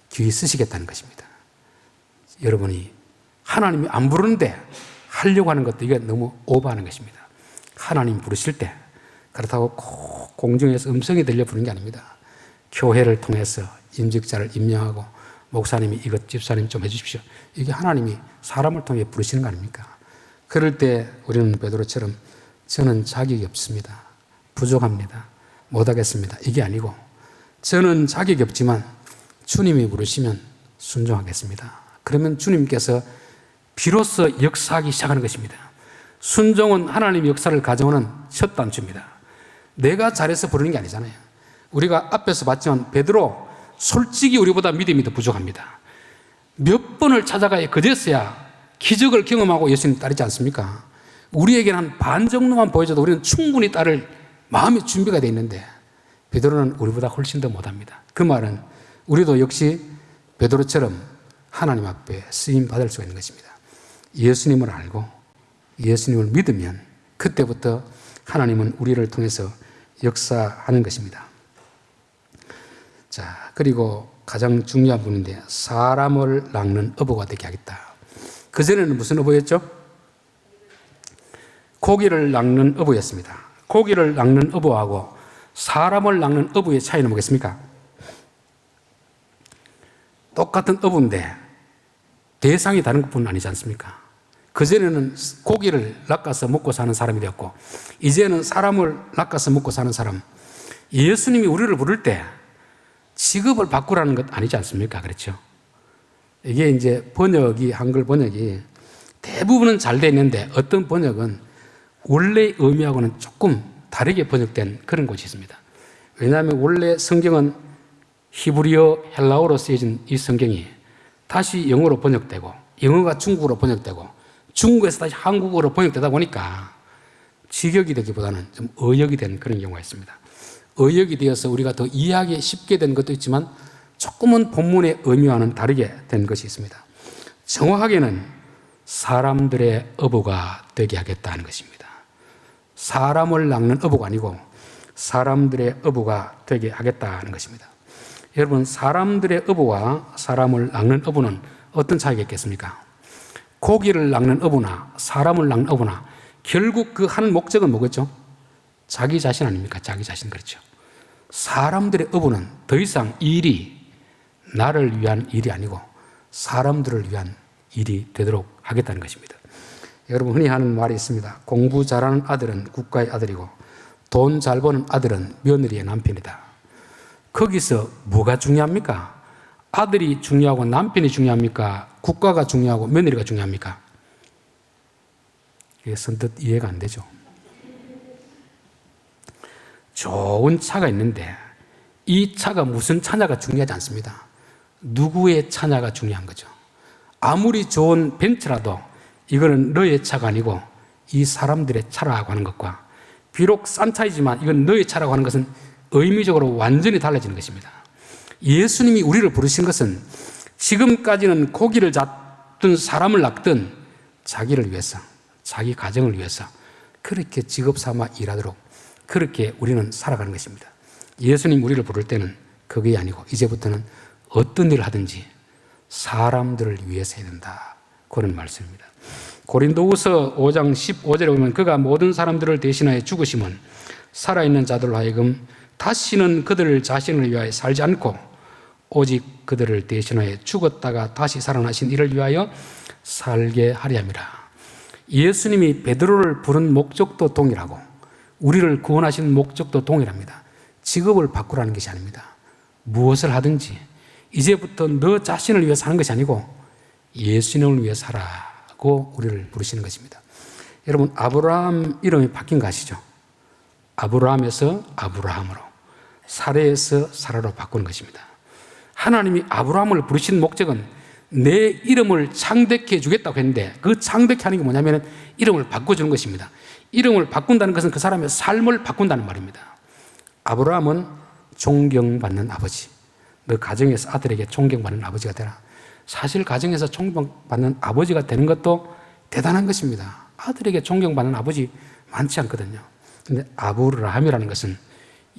귀히 쓰시겠다는 것입니다. 여러분이 하나님이 안 부르는데 하려고 하는 것도 이게 너무 오버하는 것입니다. 하나님 부르실 때 그렇다고 꼭 공중에서 음성이 들려 부르는 게 아닙니다. 교회를 통해서 임직자를 임명하고 목사님이 이것 집사님 좀 해주십시오. 이게 하나님이 사람을 통해 부르시는 거 아닙니까? 그럴 때 우리는 베드로처럼 저는 자격이 없습니다. 부족합니다. 못하겠습니다. 이게 아니고 저는 자격이 없지만 주님이 부르시면 순종하겠습니다. 그러면 주님께서 비로소 역사하기 시작하는 것입니다. 순종은 하나님의 역사를 가져오는 첫 단추입니다. 내가 잘해서 부르는 게 아니잖아요. 우리가 앞에서 봤지만 베드로 솔직히 우리보다 믿음이 더 부족합니다. 몇 번을 찾아가야 그제서야 기적을 경험하고 예수님 따르지 않습니까? 우리에게는 한 반 정도만 보여줘도 우리는 충분히 따를 마음의 준비가 되어 있는데 베드로는 우리보다 훨씬 더 못합니다. 그 말은 우리도 역시 베드로처럼 하나님 앞에 쓰임 받을 수가 있는 것입니다. 예수님을 알고 예수님을 믿으면 그때부터 하나님은 우리를 통해서 역사하는 것입니다. 자, 그리고 가장 중요한 분인데 사람을 낚는 어부가 되게 하겠다. 그전에는 무슨 어부였죠? 고기를 낚는 어부였습니다. 고기를 낚는 어부하고 사람을 낚는 어부의 차이는 뭐겠습니까? 똑같은 어부인데 대상이 다른 것뿐 아니지 않습니까? 그전에는 고기를 낚아서 먹고 사는 사람이 되었고 이제는 사람을 낚아서 먹고 사는 사람. 예수님이 우리를 부를 때 직업을 바꾸라는 것 아니지 않습니까? 그렇죠? 이게 이제 번역이, 한글 번역이 대부분은 잘 돼 있는데 어떤 번역은 원래 의미하고는 조금 다르게 번역된 그런 곳이 있습니다. 왜냐하면 원래 성경은 히브리어, 헬라어로 쓰여진 이 성경이 다시 영어로 번역되고 영어가 중국어로 번역되고 중국에서 다시 한국어로 번역되다 보니까 직역이 되기보다는 좀 어역이 되는 그런 경우가 있습니다. 어역이 되어서 우리가 더 이해하기 쉽게 된 것도 있지만 조금은 본문의 의미와는 다르게 된 것이 있습니다. 정확하게는 사람들의 어부가 되게 하겠다는 것입니다. 사람을 낚는 어부가 아니고 사람들의 어부가 되게 하겠다는 것입니다. 여러분, 사람들의 어부와 사람을 낚는 어부는 어떤 차이가 있겠습니까? 고기를 낚는 어부나 사람을 낚는 어부나 결국 그 하는 목적은 뭐겠죠? 자기 자신 아닙니까? 자기 자신, 그렇죠. 사람들의 어부는 더 이상 일이 나를 위한 일이 아니고 사람들을 위한 일이 되도록 하겠다는 것입니다. 여러분, 흔히 하는 말이 있습니다. 공부 잘하는 아들은 국가의 아들이고 돈 잘 버는 아들은 며느리의 남편이다. 거기서 뭐가 중요합니까? 아들이 중요하고 남편이 중요합니까? 국가가 중요하고 며느리가 중요합니까? 이게 선뜻 이해가 안 되죠. 좋은 차가 있는데 이 차가 무슨 차냐가 중요하지 않습니다. 누구의 차냐가 중요한 거죠. 아무리 좋은 벤츠라도 이거는 너의 차가 아니고 이 사람들의 차라고 하는 것과 비록 싼 차이지만 이건 너의 차라고 하는 것은 의미적으로 완전히 달라지는 것입니다. 예수님이 우리를 부르신 것은 지금까지는 고기를 잡든 사람을 낚든 자기를 위해서, 자기 가정을 위해서 그렇게 직업 삼아 일하도록 그렇게 우리는 살아가는 것입니다. 예수님 우리를 부를 때는 그게 아니고 이제부터는 어떤 일을 하든지 사람들을 위해서 해야 된다. 그런 말씀입니다. 고린도후서 5장 15절에 보면 그가 모든 사람들을 대신하여 죽으심은 살아있는 자들로 하여금 다시는 그들 자신을 위하여 살지 않고 오직 그들을 대신하여 죽었다가 다시 살아나신 이를 위하여 살게 하려 함이라. 예수님이 베드로를 부른 목적도 동일하고 우리를 구원하신 목적도 동일합니다. 직업을 바꾸라는 것이 아닙니다. 무엇을 하든지 이제부터 너 자신을 위해 사는 것이 아니고 예수님을 위해 살아고 우리를 부르시는 것입니다. 여러분, 아브라함 이름이 바뀐 거 아시죠? 아브라함에서 아브라함으로, 사레에서 사라로 바꾸는 것입니다. 하나님이 아브라함을 부르신 목적은 내 이름을 창대케 해주겠다고 했는데 그 창대케 하는 게 뭐냐면 이름을 바꿔주는 것입니다. 이름을 바꾼다는 것은 그 사람의 삶을 바꾼다는 말입니다. 아브라함은 존경받는 아버지, 너 가정에서 아들에게 존경받는 아버지가 되라. 사실 가정에서 존경받는 아버지가 되는 것도 대단한 것입니다. 아들에게 존경받는 아버지 많지 않거든요. 그런데 아브라함이라는 것은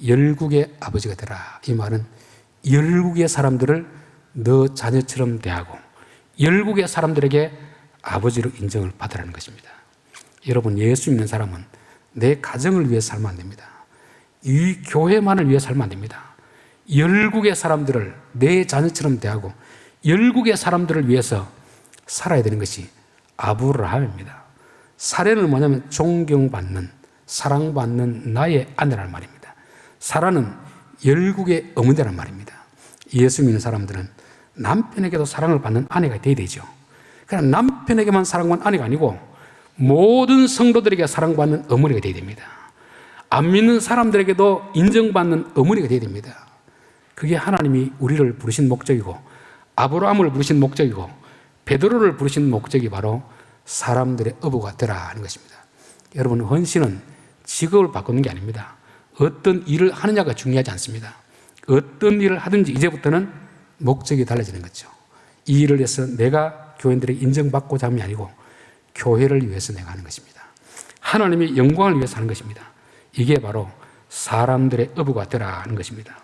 열국의 아버지가 되라. 이 말은 열국의 사람들을 너 자녀처럼 대하고 열국의 사람들에게 아버지로 인정을 받으라는 것입니다. 여러분, 예수 믿는 사람은 내 가정을 위해 살면 안 됩니다. 이 교회만을 위해 살면 안 됩니다. 열국의 사람들을 내 자녀처럼 대하고 열국의 사람들을 위해서 살아야 되는 것이 아브라함입니다. 사례는 뭐냐면 존경받는, 사랑받는 나의 아내라는 말입니다. 사라는 열국의 어머니라는 말입니다. 예수 믿는 사람들은 남편에게도 사랑을 받는 아내가 되어야 되죠. 그러나 남편에게만 사랑받는 아내가 아니고 모든 성도들에게 사랑받는 어머니가 되어야 됩니다. 안 믿는 사람들에게도 인정받는 어머니가 되어야 됩니다. 그게 하나님이 우리를 부르신 목적이고 아브라함을 부르신 목적이고 베드로를 부르신 목적이 바로 사람들의 어부가 되라 하는 것입니다. 여러분, 헌신은 직업을 바꾸는 게 아닙니다. 어떤 일을 하느냐가 중요하지 않습니다. 어떤 일을 하든지 이제부터는 목적이 달라지는 거죠. 이 일을 해서 내가 교인들에게 인정받고자 함이 아니고 교회를 위해서 내가 하는 것입니다. 하나님의 영광을 위해서 하는 것입니다. 이게 바로 사람들의 어부가 되라 하는 것입니다.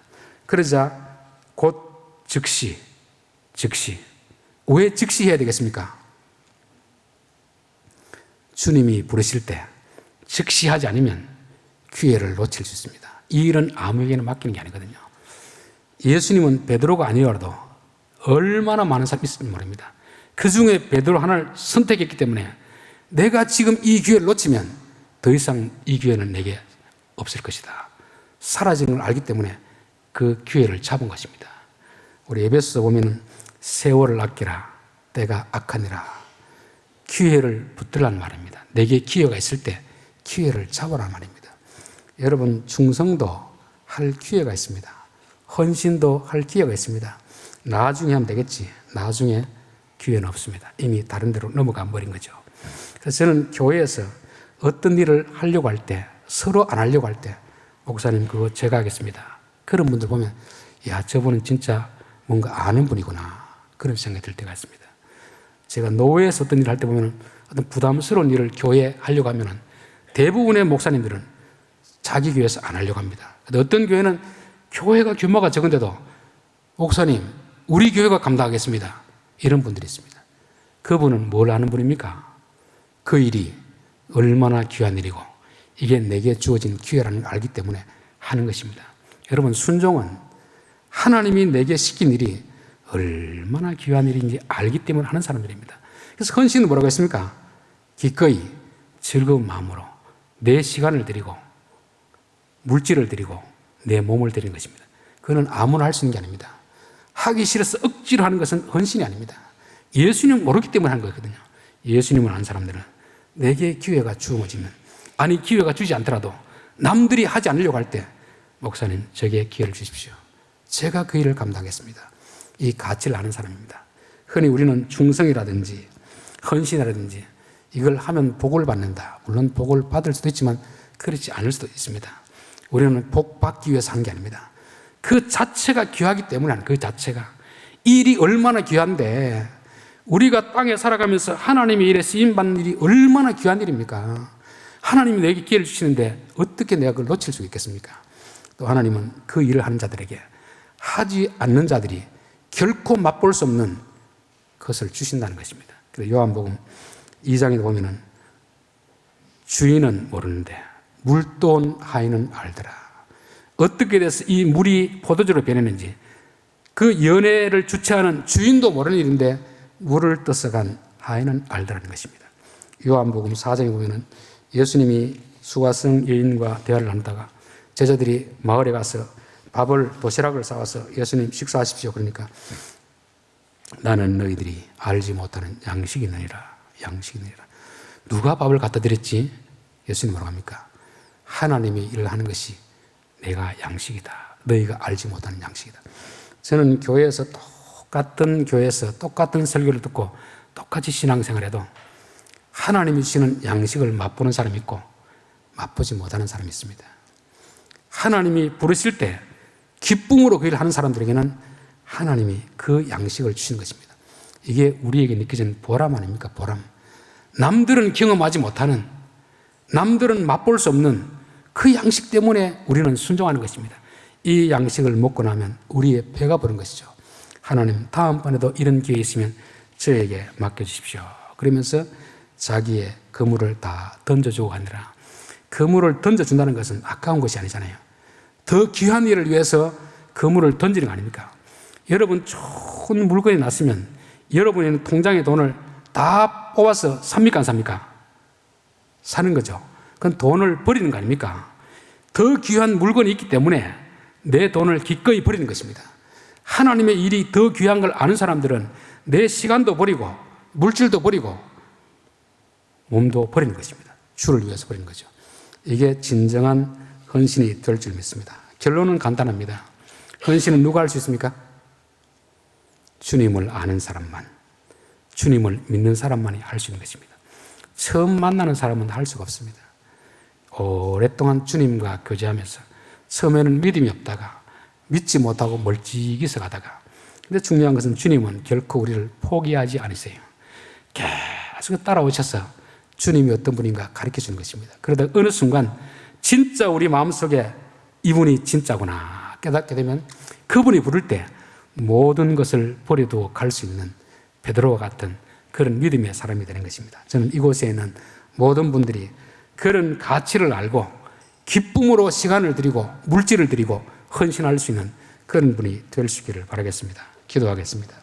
그러자 곧 즉시 왜 즉시 해야 되겠습니까? 주님이 부르실 때 즉시 하지 않으면 기회를 놓칠 수 있습니다. 이 일은 아무에게나 맡기는 게 아니거든요. 예수님은 베드로가 아니어도 얼마나 많은 사람이 있을지 모릅니다. 그 중에 베드로 하나를 선택했기 때문에 내가 지금 이 기회를 놓치면 더 이상 이 기회는 내게 없을 것이다. 사라지는 걸 알기 때문에 그 기회를 잡은 것입니다. 우리 에베소서 보면 세월을 아끼라, 때가 악하니라. 기회를 붙들라는 말입니다. 내게 기회가 있을 때 기회를 잡으라는 말입니다. 여러분, 충성도 할 기회가 있습니다. 헌신도 할 기회가 있습니다. 나중에 하면 되겠지. 나중에 기회는 없습니다. 이미 다른 데로 넘어가 버린 거죠. 그래서 저는 교회에서 어떤 일을 하려고 할 때, 서로 안 하려고 할 때, 목사님 그거 제가 하겠습니다. 그런 분들 보면 야, 저분은 진짜 뭔가 아는 분이구나, 그런 생각이 들 때가 있습니다. 제가 노회에서 어떤 일을 할 때 보면 어떤 부담스러운 일을 교회에 하려고 하면 대부분의 목사님들은 자기 교회에서 안 하려고 합니다. 근데 어떤 교회는 교회가 규모가 적은데도 목사님 우리 교회가 감당하겠습니다, 이런 분들이 있습니다. 그분은 뭘 아는 분입니까? 그 일이 얼마나 귀한 일이고 이게 내게 주어진 기회라는 걸 알기 때문에 하는 것입니다. 여러분, 순종은 하나님이 내게 시킨 일이 얼마나 귀한 일인지 알기 때문에 하는 사람들입니다. 그래서 헌신은 뭐라고 했습니까? 기꺼이 즐거운 마음으로 내 시간을 드리고 물질을 드리고 내 몸을 드리는 것입니다. 그거는 아무나 할 수 있는 게 아닙니다. 하기 싫어서 억지로 하는 것은 헌신이 아닙니다. 예수님 모르기 때문에 하는 거거든요. 예수님을 아는 사람들은 내게 기회가 주어지면, 아니 기회가 주지 않더라도 남들이 하지 않으려고 할 때 목사님 저에게 기회를 주십시오, 제가 그 일을 감당하겠습니다, 이 가치를 아는 사람입니다. 흔히 우리는 충성이라든지 헌신이라든지 이걸 하면 복을 받는다. 물론 복을 받을 수도 있지만 그렇지 않을 수도 있습니다. 우리는 복 받기 위해서 하는 게 아닙니다. 그 자체가 귀하기 때문에 하는, 그 자체가 일이 얼마나 귀한데, 우리가 땅에 살아가면서 하나님의 일에 쓰임받는 일이 얼마나 귀한 일입니까? 하나님이 내게 기회를 주시는데 어떻게 내가 그걸 놓칠 수 있겠습니까? 또 하나님은 그 일을 하는 자들에게 하지 않는 자들이 결코 맛볼 수 없는 것을 주신다는 것입니다. 그래서 요한복음 2장에 보면은 주인은 모르는데 물돈 하인은 알더라. 어떻게 돼서 이 물이 포도주로 변했는지 그 연회를 주최하는 주인도 모르는 일인데 물을 떠서간 하인은 알더라는 것입니다. 요한복음 4장에 보면은 예수님이 수가성 여인과 대화를 나누다가 제자들이 마을에 가서 도시락을 싸와서 예수님 식사하십시오, 그러니까 나는 너희들이 알지 못하는 양식이 있느니라. 누가 밥을 갖다 드렸지? 예수님 뭐라고 합니까? 하나님이 일을 하는 것이 내가 양식이다, 너희가 알지 못하는 양식이다. 저는 교회에서 똑같은 설교를 듣고 똑같이 신앙생활해도 하나님이 주시는 양식을 맛보는 사람이 있고 맛보지 못하는 사람이 있습니다. 하나님이 부르실 때 기쁨으로 그 일을 하는 사람들에게는 하나님이 그 양식을 주시는 것입니다. 이게 우리에게 느껴지는 보람 아닙니까? 보람. 남들은 경험하지 못하는, 남들은 맛볼 수 없는 그 양식 때문에 우리는 순종하는 것입니다. 이 양식을 먹고 나면 우리의 배가 부른 것이죠. 하나님, 다음번에도 이런 기회 있으면 저에게 맡겨주십시오, 그러면서 자기의 그물을 다 던져주고 가느라. 그물을 던져준다는 것은 아까운 것이 아니잖아요. 더 귀한 일을 위해서 그물을 던지는 거 아닙니까? 여러분, 좋은 물건이 났으면 여러분의 통장에 돈을 다 뽑아서 삽니까, 안 삽니까? 사는 거죠. 그건 돈을 버리는 거 아닙니까? 더 귀한 물건이 있기 때문에 내 돈을 기꺼이 버리는 것입니다. 하나님의 일이 더 귀한 걸 아는 사람들은 내 시간도 버리고 물질도 버리고 몸도 버리는 것입니다. 주를 위해서 버리는 거죠. 이게 진정한 헌신이 될 줄 믿습니다. 결론은 간단합니다. 헌신은 누가 할 수 있습니까? 주님을 아는 사람만, 주님을 믿는 사람만이 할 수 있는 것입니다. 처음 만나는 사람은 할 수가 없습니다. 오랫동안 주님과 교제하면서 처음에는 믿음이 없다가 믿지 못하고 멀찍이서 가다가, 근데 중요한 것은 주님은 결코 우리를 포기하지 않으세요. 계속 따라오셔서 주님이 어떤 분인가 가르쳐 주는 것입니다. 그러다 어느 순간 진짜 우리 마음속에 이분이 진짜구나 깨닫게 되면 그분이 부를 때 모든 것을 버려두고 갈 수 있는 베드로와 같은 그런 믿음의 사람이 되는 것입니다. 저는 이곳에 있는 모든 분들이 그런 가치를 알고 기쁨으로 시간을 드리고 물질을 드리고 헌신할 수 있는 그런 분이 될 수 있기를 바라겠습니다. 기도하겠습니다.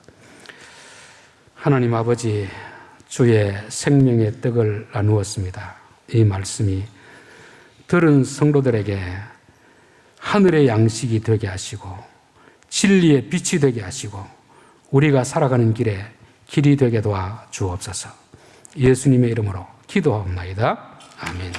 하나님 아버지, 주의 생명의 떡을 나누었습니다. 이 말씀이 들은 성도들에게 하늘의 양식이 되게 하시고 진리의 빛이 되게 하시고 우리가 살아가는 길에 길이 되게 도와 주옵소서. 예수님의 이름으로 기도하옵나이다. 아멘.